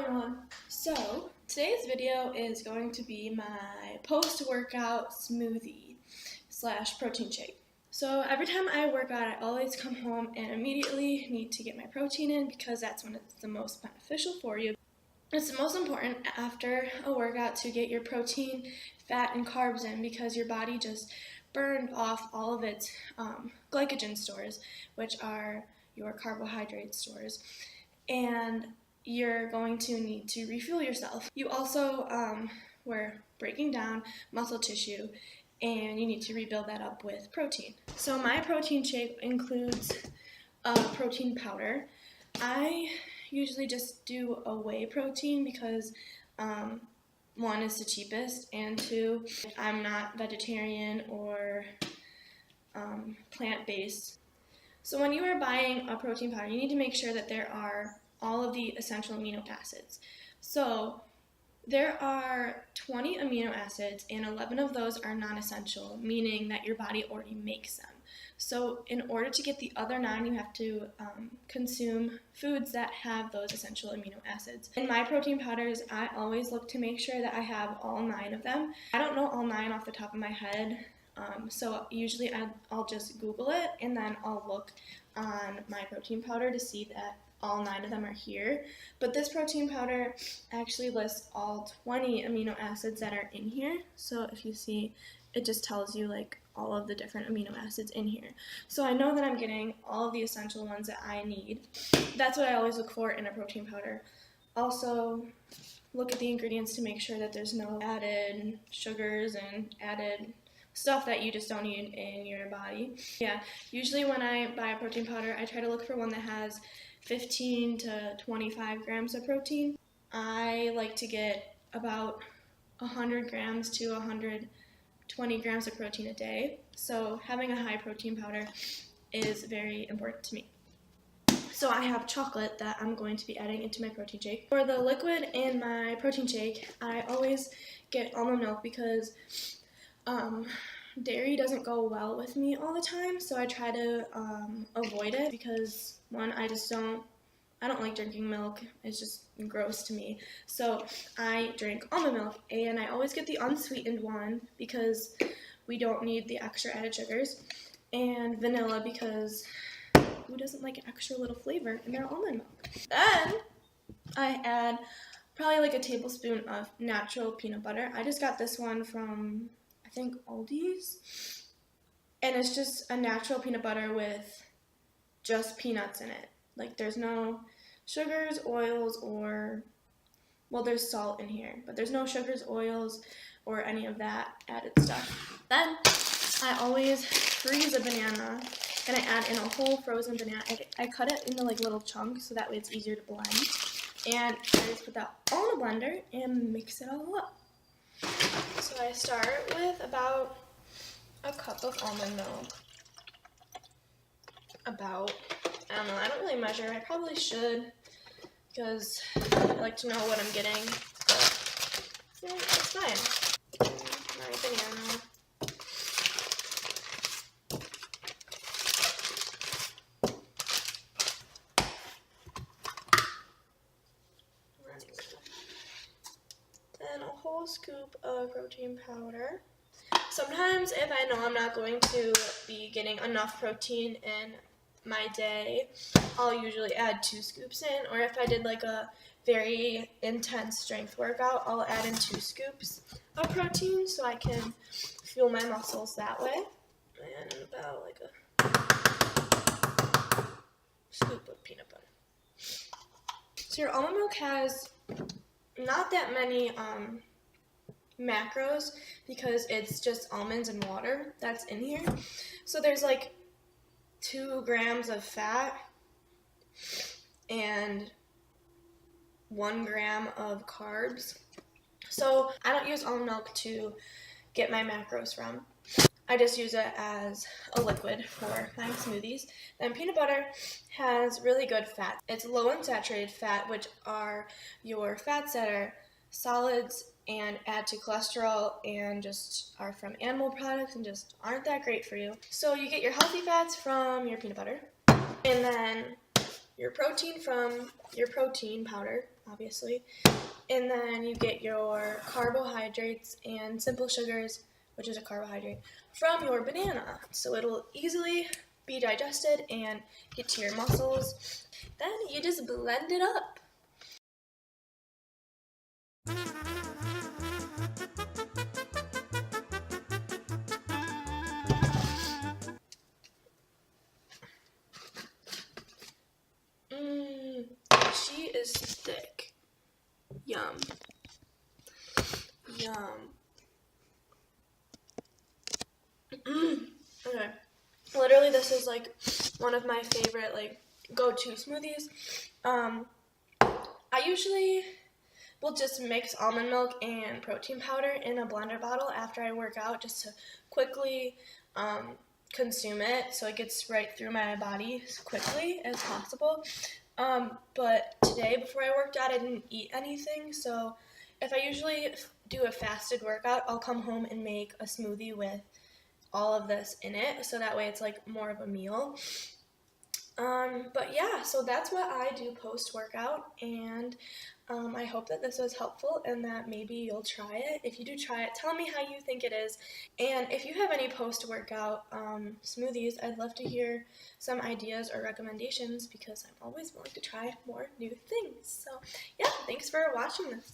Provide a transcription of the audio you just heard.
everyone. So today's video is going to be my post-workout smoothie / protein shake. So every time I work out, I always come home and immediately need to get my protein in because that's when it's the most beneficial for you. It's the most important after a workout to get your protein, fat, and carbs in because your body just burned off all of its glycogen stores, which are your carbohydrate stores, and you're going to need to refuel yourself. You also were breaking down muscle tissue, and you need to rebuild that up with protein. So my protein shake includes a protein powder. I usually just do a whey protein because one, is the cheapest, and two, I'm not vegetarian or plant-based. So when you are buying a protein powder, you need to make sure that there are all of the essential amino acids. So there are 20 amino acids, and 11 of those are non-essential, meaning that your body already makes them. So in order to get the other 9, you have to consume foods that have those essential amino acids. In my protein powders, I always look to make sure that I have all 9 of them. I don't know all 9 off the top of my head, so usually I'll just Google it, and then I'll look on my protein powder to see that all 9 of them are here. But this protein powder actually lists all 20 amino acids that are in here. So if you see, it just tells you like all of the different amino acids in here. So I know that I'm getting all of the essential ones that I need. That's what I always look for in a protein powder. Also, look at the ingredients to make sure that there's no added sugars and added stuff that you just don't need in your body. Yeah, usually when I buy a protein powder, I try to look for one that has 15 to 25 grams of protein. I like to get about 100 grams to 120 grams of protein a day. So having a high protein powder is very important to me. So I have chocolate that I'm going to be adding into my protein shake. For the liquid in my protein shake, I always get almond milk because dairy doesn't go well with me all the time, so I try to avoid it because, one, I don't like drinking milk. It's just gross to me. So I drink almond milk, and I always get the unsweetened one because we don't need the extra added sugars, and vanilla because who doesn't like an extra little flavor in their almond milk? Then I add probably like a tablespoon of natural peanut butter. I just got this one from, I think, Aldi's, and it's just a natural peanut butter with just peanuts in it. Like, there's no sugars, oils, or, well, there's salt in here, but there's no sugars, oils, or any of that added stuff. Then I always freeze a banana, and I add in a whole frozen banana. I cut it into like little chunks so that way it's easier to blend, and I just put that all in a blender and mix it all up. So I start with about a cup of almond milk. I don't know, I don't really measure. I probably should because I like to know what I'm getting, but yeah, it's fine. My banana. Then a whole scoop of protein powder. Sometimes if I know I'm not going to be getting enough protein in my day, I'll usually add 2 scoops in, or if I did like a very intense strength workout, I'll add in 2 scoops of protein so I can fuel my muscles that way. And about like a scoop of peanut butter. So your almond milk has not that many macros because it's just almonds and water that's in here. So there's like 2 grams of fat and 1 gram of carbs. So I don't use almond milk to get my macros from. I just use it as a liquid for my smoothies. Then peanut butter has really good fat. It's low in saturated fat, which are your fats that are solids and add to cholesterol and just are from animal products and just aren't that great for you. So you get your healthy fats from your peanut butter, and then your protein from your protein powder, obviously, and then you get your carbohydrates and simple sugars, which is a carbohydrate, from your banana. So it'll easily be digested and get to your muscles. Then you just blend it up. Mmm, she is thick. Yum. Yum. Okay. Literally, this is like one of my favorite like go-to smoothies. I usually will just mix almond milk and protein powder in a blender bottle after I work out, just to quickly consume it, so it gets right through my body as quickly as possible. But today, before I worked out, I didn't eat anything, so if I usually do a fasted workout, I'll come home and make a smoothie with all of this in it, so that way it's like more of a meal. But yeah, so that's what I do post-workout, and I hope that this was helpful and that maybe you'll try it. If you do try it, tell me how you think it is. And if you have any post-workout smoothies, I'd love to hear some ideas or recommendations, because I'm always willing to try more new things. So yeah, thanks for watching this.